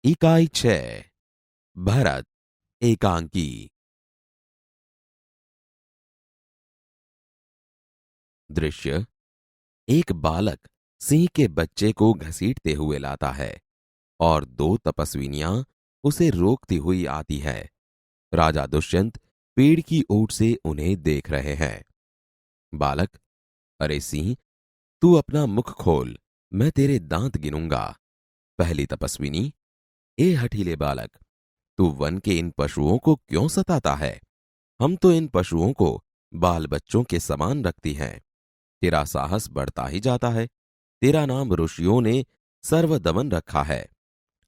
इकाई 6 भरत एकांकी। दृश्य। एक बालक सिंह के बच्चे को घसीटते हुए लाता है और दो तपस्विनियां उसे रोकती हुई आती है। राजा दुष्यंत पेड़ की ओट से उन्हें देख रहे हैं। बालक, अरे सिंह, तू अपना मुख खोल, मैं तेरे दांत गिनूंगा। पहली तपस्विनी, ए हठीले बालक, तू वन के इन पशुओं को क्यों सताता है? हम तो इन पशुओं को बाल बच्चों के समान रखती हैं। तेरा साहस बढ़ता ही जाता है। तेरा नाम ऋषियों ने सर्वदमन रखा है,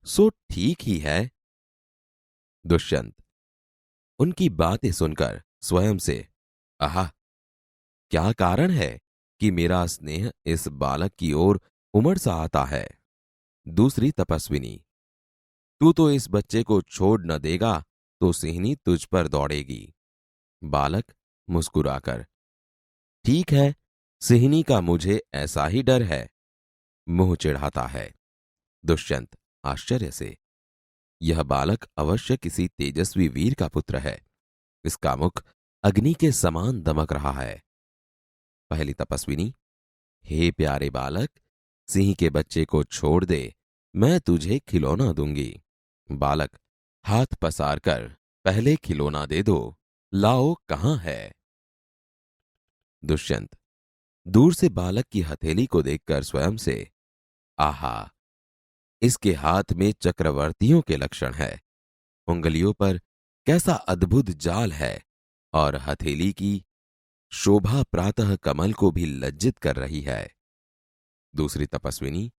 सो ठीक ही है। दुष्यंत उनकी बातें सुनकर स्वयं से, आहा, क्या कारण है कि मेरा स्नेह इस बालक की ओर उमड़ सा आता है? दूसरी तपस्विनी, तू तो इस बच्चे को छोड़ न देगा तो सिंहनी तुझ पर दौड़ेगी। बालक मुस्कुराकर, ठीक है, सिंहनी का मुझे ऐसा ही डर है। मुंह चिढ़ाता है। दुष्यंत आश्चर्य से, यह बालक अवश्य किसी तेजस्वी वीर का पुत्र है। इसका मुख अग्नि के समान दमक रहा है। पहली तपस्विनी, हे प्यारे बालक, सिंह के बच्चे को छोड़ दे, मैं तुझे खिलौना दूंगी। बालक हाथ पसार कर, पहले खिलौना दे दो, लाओ कहां है? दुष्यंत दूर से बालक की हथेली को देखकर स्वयं से, आहा, इसके हाथ में चक्रवर्तियों के लक्षण है। उंगलियों पर कैसा अद्भुत जाल है और हथेली की शोभा प्रातः कमल को भी लज्जित कर रही है। दूसरी तपस्विनी,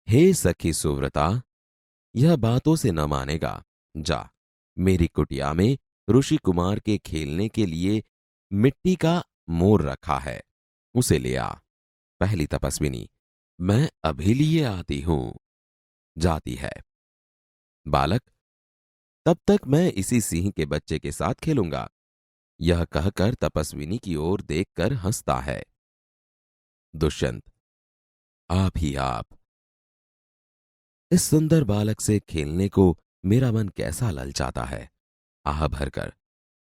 हे सखी सुव्रता, यह बातों से न मानेगा। जा, मेरी कुटिया में ऋषि कुमार के खेलने के लिए मिट्टी का मोर रखा है, उसे ले आ। पहली तपस्विनी, मैं अभी लिए आती हूं। जाती है। बालक, तब तक मैं इसी सिंह के बच्चे के साथ खेलूंगा। यह कहकर तपस्विनी की ओर देखकर हंसता है। दुष्यंत, आप ही आप, इस सुंदर बालक से खेलने को मेरा मन कैसा ललचाता है। आह भरकर,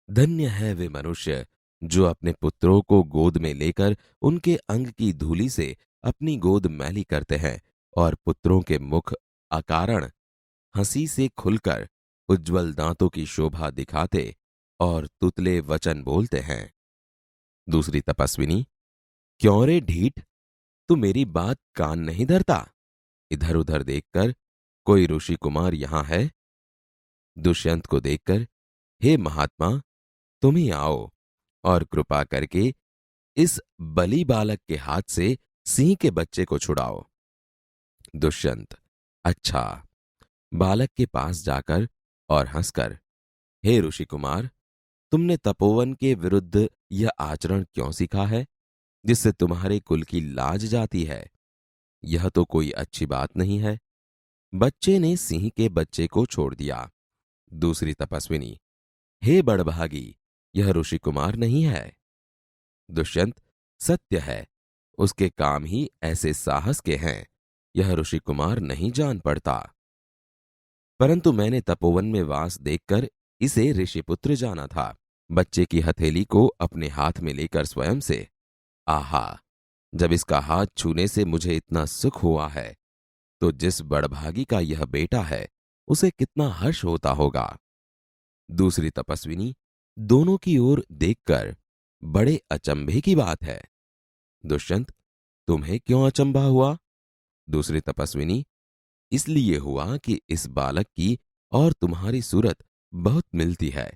धन्य है वे मनुष्य जो अपने पुत्रों को गोद में लेकर उनके अंग की धूलि से अपनी गोद मैली करते हैं और पुत्रों के मुख अकारण हंसी से खुलकर उज्ज्वल दांतों की शोभा दिखाते और तुतले वचन बोलते हैं। दूसरी तपस्विनी, क्यों रे ढीठ, तू मेरी बात कान नहीं धरता? इधर उधर देखकर, कोई ऋषि कुमार यहां है? दुष्यंत को देखकर, हे महात्मा, तुम ही आओ और कृपा करके इस बली बालक के हाथ से सिंह के बच्चे को छुड़ाओ। दुष्यंत, अच्छा। बालक के पास जाकर और हंसकर, हे ऋषि कुमार, तुमने तपोवन के विरुद्ध यह आचरण क्यों सीखा है जिससे तुम्हारे कुल की लाज जाती है? यह तो कोई अच्छी बात नहीं है। बच्चे ने सिंह के बच्चे को छोड़ दिया। दूसरी तपस्विनी, हे बड़भागी, यह ऋषि कुमार नहीं है। दुष्यंत, सत्य है, उसके काम ही ऐसे साहस के हैं। यह ऋषि कुमार नहीं जान पड़ता, परंतु मैंने तपोवन में वास देखकर इसे ऋषिपुत्र जाना था। बच्चे की हथेली को अपने हाथ में लेकर स्वयं से, आहा, जब इसका हाथ छूने से मुझे इतना सुख हुआ है तो जिस बड़भागी का यह बेटा है उसे कितना हर्ष होता होगा। दूसरी तपस्विनी दोनों की ओर देखकर, बड़े अचंभे की बात है। दुष्यंत, तुम्हें क्यों अचंभा हुआ? दूसरी तपस्विनी, इसलिए हुआ कि इस बालक की और तुम्हारी सूरत बहुत मिलती है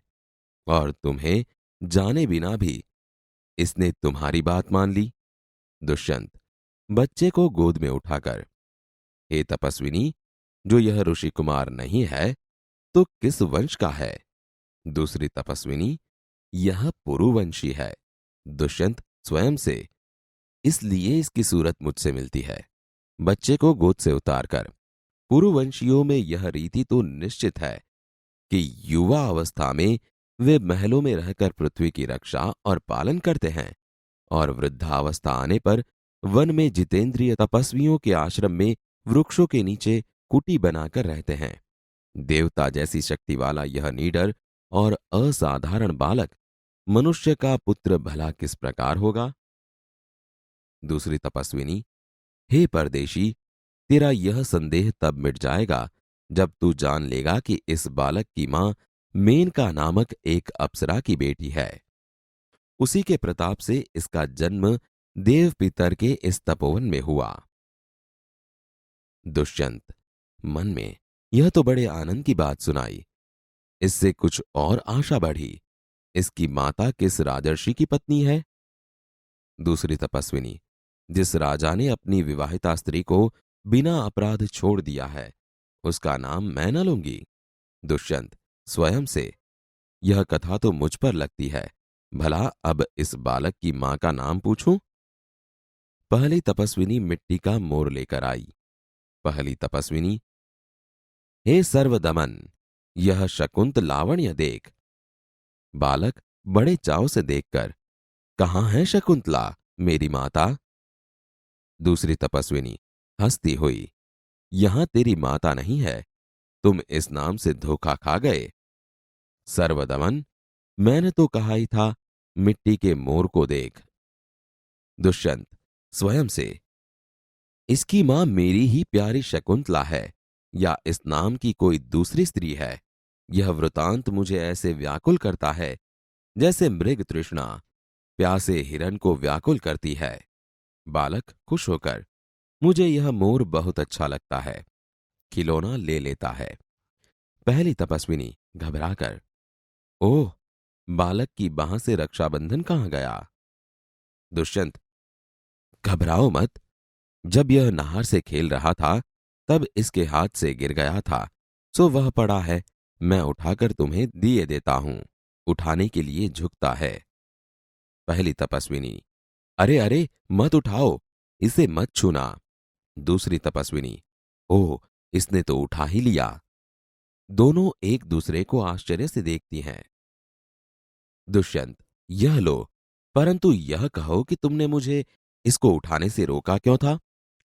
और तुम्हें जाने बिना भी इसने तुम्हारी बात मान ली। दुष्यंत बच्चे को गोद में उठाकर, हे तपस्विनी, जो यह ऋषि कुमार नहीं है तो किस वंश का है? दूसरी तपस्विनी, यह पुरुवंशी है। दुष्यंत स्वयं से, इसलिए इसकी सूरत मुझसे मिलती है। बच्चे को गोद से उतारकर, पुरुवंशियों में यह रीति तो निश्चित है कि युवा अवस्था में वे महलों में रहकर पृथ्वी की रक्षा और पालन करते हैं और वृद्धावस्था आने पर वन में जितेंद्रिय तपस्वियों के आश्रम में वृक्षों के नीचे कुटी बनाकर रहते हैं। देवता जैसी शक्ति वाला यह निडर और असाधारण बालक मनुष्य का पुत्र भला किस प्रकार होगा? दूसरी तपस्विनी, हे परदेशी, तेरा यह संदेह तब मिट जाएगा जब तू जान लेगा कि इस बालक की मां मेनका नामक एक अप्सरा की बेटी है। उसी के प्रताप से इसका जन्म देव पितर के इस तपोवन में हुआ। दुष्यंत मन में यह तो बड़े आनंद की बात सुनाई। इससे कुछ और आशा बढ़ी। इसकी माता किस राजर्षि की पत्नी है? दूसरी तपस्विनी, जिस राजा ने अपनी विवाहिता स्त्री को बिना अपराध छोड़ दिया है, उसका नाम मैं न लूंगी। दुष्यंत स्वयं से, यह कथा तो मुझ पर लगती है। भला अब इस बालक की मां का नाम पूछूं? पहली तपस्विनी मिट्टी का मोर लेकर आई। पहली तपस्विनी, हे सर्वदमन, यह शकुंत लावण्य देख। बालक बड़े चाव से देखकर, कहां है शकुंतला मेरी माता? दूसरी तपस्विनी हंसती हुई, यहां तेरी माता नहीं है, तुम इस नाम से धोखा खा गए। सर्वदमन, मैंने तो कहा ही था मिट्टी के मोर को देख। दुष्यंत स्वयं से, इसकी मां मेरी ही प्यारी शकुंतला है या इस नाम की कोई दूसरी स्त्री है? यह वृतांत मुझे ऐसे व्याकुल करता है जैसे मृग तृष्णा प्यासे हिरण को व्याकुल करती है। बालक खुश होकर, मुझे यह मोर बहुत अच्छा लगता है, खिलौना ले लेता है। पहली तपस्विनी घबराकर, ओह, बालक की बांह से रक्षाबंधन कहां गया? दुष्यंत, घबराओ मत, जब यह नहर से खेल रहा था तब इसके हाथ से गिर गया था, सो वह पड़ा है, मैं उठाकर तुम्हें दिए देता हूं। उठाने के लिए झुकता है। पहली तपस्विनी, अरे अरे मत उठाओ, इसे मत छूना। दूसरी तपस्विनी, ओह, इसने तो उठा ही लिया। दोनों एक दूसरे को आश्चर्य से देखती हैं। दुष्यंत, यह लो, परंतु यह कहो कि तुमने मुझे इसको उठाने से रोका क्यों था?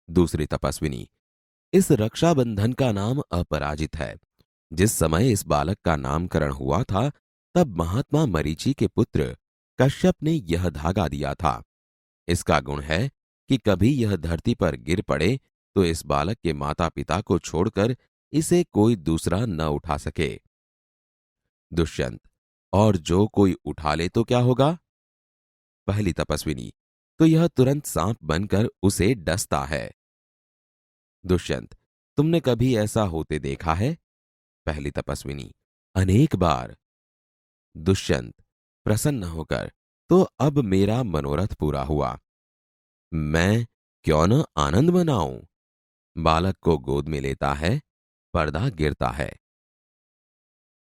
दूसरी तपस्विनी, इस रक्षाबंधन का नाम अपराजित है। जिस समय इस बालक का नामकरण हुआ था तब महात्मा मरीचि के पुत्र कश्यप ने यह धागा दिया था। इसका गुण है कि कभी यह धरती पर गिर पड़े तो इस बालक के माता पिता को छोड़कर इसे कोई दूसरा न उठा सके। दुष्यंत, और जो कोई उठा ले तो क्या होगा? पहली तपस्विनी, तो यह तुरंत सांप बनकर उसे डसता है। दुष्यंत, तुमने कभी ऐसा होते देखा है? पहली तपस्विनी, अनेक बार। दुष्यंत प्रसन्न होकर, तो अब मेरा मनोरथ पूरा हुआ। मैं क्यों न आनंद मनाऊं? बालक को गोद में लेता है, पर्दा गिरता है।